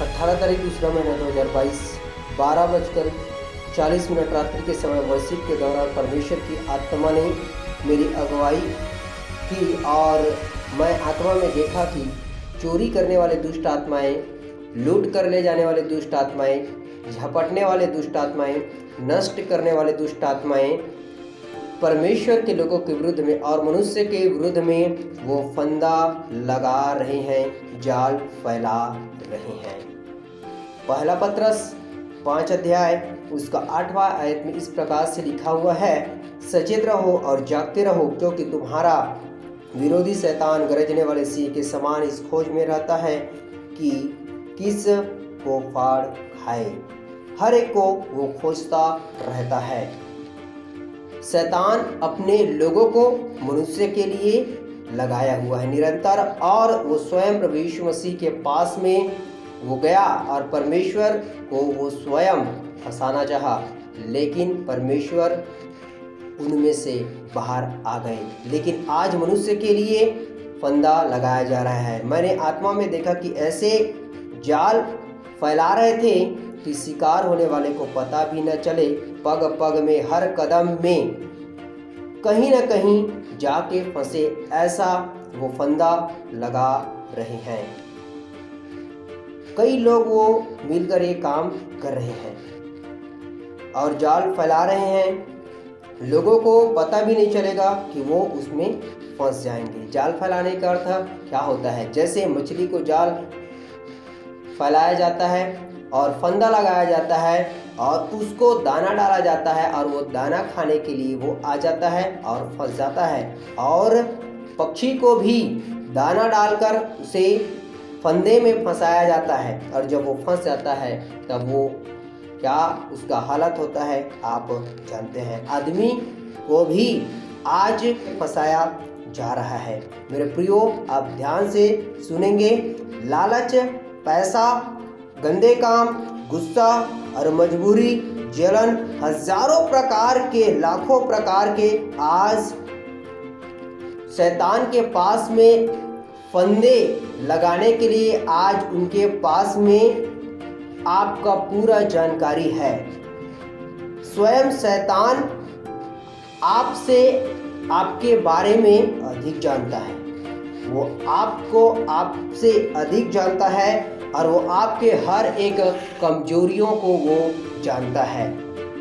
18 तारीख दूसरा महीना 2022 12:40 रात्रि के समय वर्षिप के दौरान परमेश्वर की आत्मा ने मेरी अगुवाई की और मैं आत्मा में देखा कि चोरी करने वाले दुष्ट आत्माएं, लूट कर ले जाने वाले दुष्ट आत्माएं, झपटने वाले दुष्ट आत्माएं, नष्ट करने वाले दुष्ट आत्माएं परमेश्वर के लोगों के विरुद्ध में और मनुष्य के विरुद्ध में वो फंदा लगा रहे हैं, जाल फैला रहे हैं। पहला पत्रस 5 अध्याय उसका 8वां आयत में इस प्रकार से लिखा हुआ है, सचेत रहो और जागते रहो, क्योंकि तुम्हारा विरोधी शैतान गरजने वाले सिंह के समान इस खोज में रहता है कि किस को फाड़ खाए। हर एक को वो खोजता रहता है। शैतान अपने लोगों को मनुष्य के लिए लगाया हुआ है निरंतर, और वो स्वयं प्रभु यीशु मसीह के पास में वो गया और परमेश्वर को वो स्वयं फंसाना चाहा, लेकिन परमेश्वर उनमें से बाहर आ गए। लेकिन आज मनुष्य के लिए फंदा लगाया जा रहा है। मैंने आत्मा में देखा कि ऐसे जाल फैला रहे थे कि शिकार होने वाले को पता भी न चले। पग पग में, हर कदम में कहीं न कहीं जाके फंसे, ऐसा वो फंदा लगा रहे हैं। कई लोग वो मिलकर ये काम कर रहे हैं और जाल फैला रहे हैं। लोगों को पता भी नहीं चलेगा कि वो उसमें फंस जाएंगे। जाल फैलाने का अर्थ क्या होता है? जैसे मछली को जाल फैलाया जाता है और फंदा लगाया जाता है और उसको दाना डाला जाता है और वो दाना खाने के लिए वो आ जाता है और फंस जाता है। और पक्षी को भी दाना डालकर उसे फंदे में फंसाया जाता है, और जब वो फंस जाता है तब वो क्या उसका हालत होता है आप जानते हैं। आदमी को भी आज फंसाया जा रहा है। मेरे प्रियो, आप ध्यान से सुनेंगे। लालच, पैसा, गंदे काम, गुस्सा और मजबूरी, जलन, हजारों प्रकार के, लाखों प्रकार के आज शैतान के पास में फंदे लगाने के लिए आज उनके पास में आपका पूरा जानकारी है। स्वयं शैतान आपसे, आपके बारे में अधिक जानता है। वो आपको आपसे अधिक जानता है और वो आपके हर एक कमजोरियों को वो जानता है।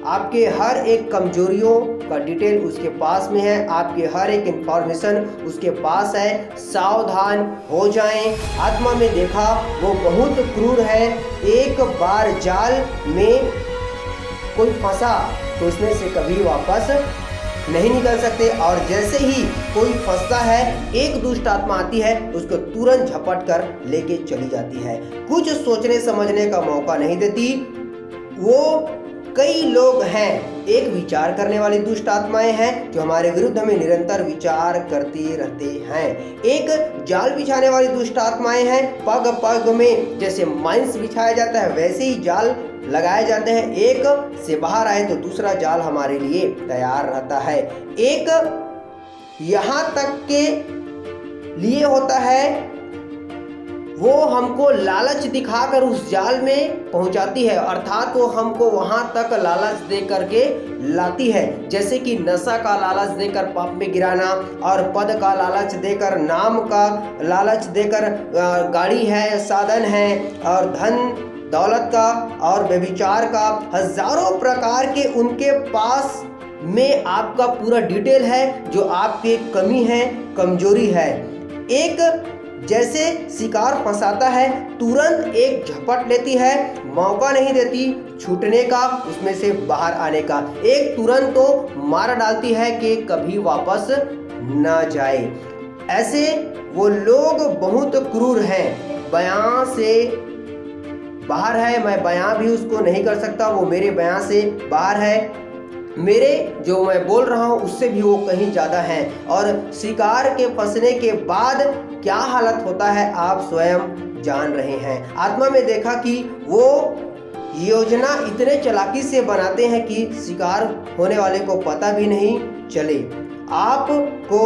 आपके हर एक कमजोरियों का डिटेल उसके पास में है। आपके हर एक इंफॉर्मेशन उसके पास है। सावधान हो जाएं। आत्मा में देखा वो बहुत क्रूर है। एक बार जाल में कोई फंसा तो उसमें से कभी वापस नहीं निकल सकते, और जैसे ही कोई फंसता है एक दुष्ट आत्मा आती है, उसको तुरंत झपट कर लेके चली जाती है। कुछ सोचने समझने का मौका नहीं देती। वो कई लोग हैं, एक विचार करने वाली दुष्ट आत्माएं हैं जो हमारे विरुद्ध में निरंतर विचार करते रहते हैं। एक जाल बिछाने वाली दुष्ट आत्माएं हैं। पग पग में जैसे मांस बिछाया जाता है वैसे ही जाल लगाए जाते हैं। एक से बाहर आए तो दूसरा जाल हमारे लिए तैयार रहता है। एक यहाँ तक के लिए होता है, वो हमको लालच दिखाकर उस जाल में पहुंचाती है, अर्थात वो हमको वहां तक लालच दे करके लाती है। जैसे कि नशा का लालच देकर पाप में गिराना, और पद का लालच देकर, नाम का लालच देकर, गाड़ी है, साधन है, और धन दौलत का और व्यभिचार का, हजारों प्रकार के उनके पास में आपका पूरा डिटेल है जो आपकी कमी है, कमजोरी है। एक जैसे शिकार फंसाता है, तुरंत एक झपट लेती है, मौका नहीं देती छूटने का, उसमें से बाहर आने का। एक तुरंत तो मार डालती है कि कभी वापस ना जाए। ऐसे वो लोग बहुत क्रूर हैं। बयां से बाहर है, मैं बयां भी उसको नहीं कर सकता, वो मेरे बयां से बाहर है। मेरे जो मैं बोल रहा हूँ उससे भी वो कहीं ज़्यादा है। और शिकार के फंसने के बाद क्या हालत होता है आप स्वयं जान रहे हैं। आत्मा में देखा कि वो योजना इतने चालाकी से बनाते हैं कि शिकार होने वाले को पता भी नहीं चले। आपको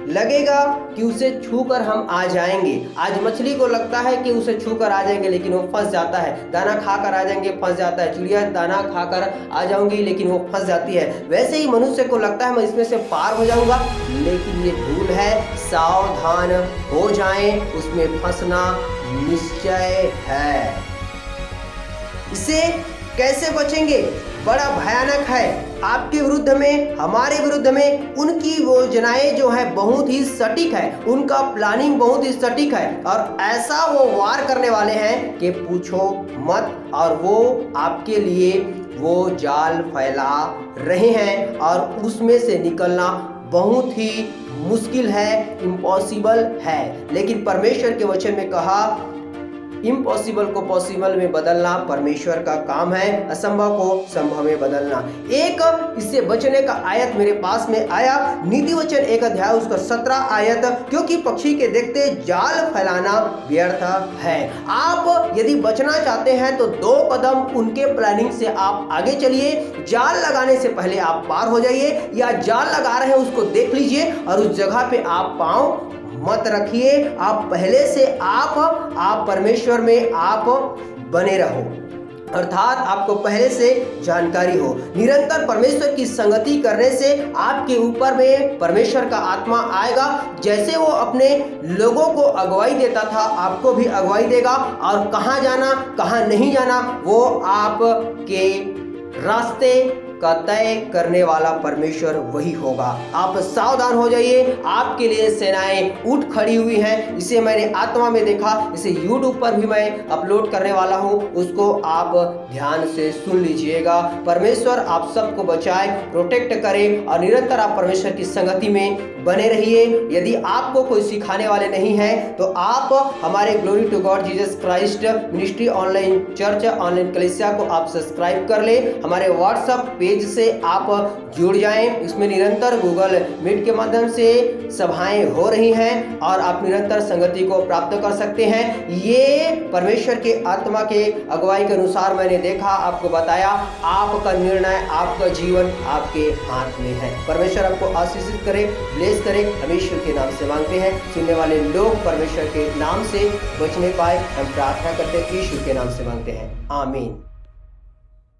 लगेगा कि उसे छूकर हम आ जाएंगे। आज मछली को लगता है कि उसे छूकर आ जाएंगे, लेकिन वो फंस जाता है। दाना खाकर आ जाएंगे, फंस जाता है। चिड़िया दाना खाकर आ जाऊंगी, लेकिन वो फंस जाती है। वैसे ही मनुष्य को लगता है मैं इसमें से पार हो जाऊंगा, लेकिन ये भूल है। सावधान हो जाएं, उसमें फंसना निश्चय है। इससे कैसे बचेंगे? बड़ा भयानक है। आपके विरुद्ध में, हमारे विरुद्ध में उनकी योजनाएं जो है बहुत ही सटीक है, उनका प्लानिंग बहुत ही सटीक है, और ऐसा वो वार करने वाले हैं कि पूछो मत। और वो आपके लिए वो जाल फैला रहे हैं, और उसमें से निकलना बहुत ही मुश्किल है, इम्पॉसिबल है। लेकिन परमेश्वर के वचन में कहा, इम्पॉसिबल को पॉसिबल में बदलना परमेश्वर का काम है, असंभव को संभव में बदलना। एक इससे बचने का आयत मेरे पास में आया, नीति वचन 1 अध्याय उसका 17 आयत, क्योंकि पक्षी के देखते जाल फैलाना व्यर्थ है। आप यदि बचना चाहते हैं तो 2 कदम उनके प्लानिंग से आप आगे चलिए। जाल लगाने से पहले आप पार हो जाइए, या जाल लगा रहे हैं उसको देख लीजिए और उस जगह पे आप पांव मत रखिए। आप पहले से आप परमेश्वर में आप बने रहो, अर्थात आपको पहले से जानकारी हो। निरंतर परमेश्वर की संगति करने से आपके ऊपर में परमेश्वर का आत्मा आएगा। जैसे वो अपने लोगों को अगुवाई देता था, आपको भी अगुवाई देगा, और कहाँ जाना कहाँ नहीं जाना वो आपके रास्ते का तय करने वाला परमेश्वर वही होगा। आप सावधान हो जाइए, आपके लिए सेनाएं उठ खड़ी हुई हैं। इसे मैंने आत्मा में देखा, इसे YouTube पर भी मैं अपलोड करने वाला हूं, उसको आप ध्यान से सुन लीजिएगा। परमेश्वर आप सबको बचाए, प्रोटेक्ट करे, और निरंतर आप परमेश्वर की संगति में बने रहिए। यदि आपको कोई सिखाने वाले नहीं है तो आप हमारे glory to God Jesus Christ ministry online church online कलीसिया को आप सब्सक्राइब कर ले। हमारे व्हाट्सएप पेज से आप जुड़ जाएं, इसमें निरंतर गूगल मीट के माध्यम से सभाएं हो रही हैं, और आप निरंतर संगति को प्राप्त कर सकते हैं। ये परमेश्वर के आत्मा के अगुवाई के अनुसार मैंने देखा, आपको बताया। आपका निर्णय, आपका जीवन आपके हाथ में है। परमेश्वर आपको आशीषित करे, ब्लेस करे, हम ईश्वर के नाम से मांगते हैं। सुनने वाले लोग परमेश्वर के नाम से बचने पाए, हम प्रार्थना करते हैं, ईश्वर के नाम से मांगते हैं, आमीन।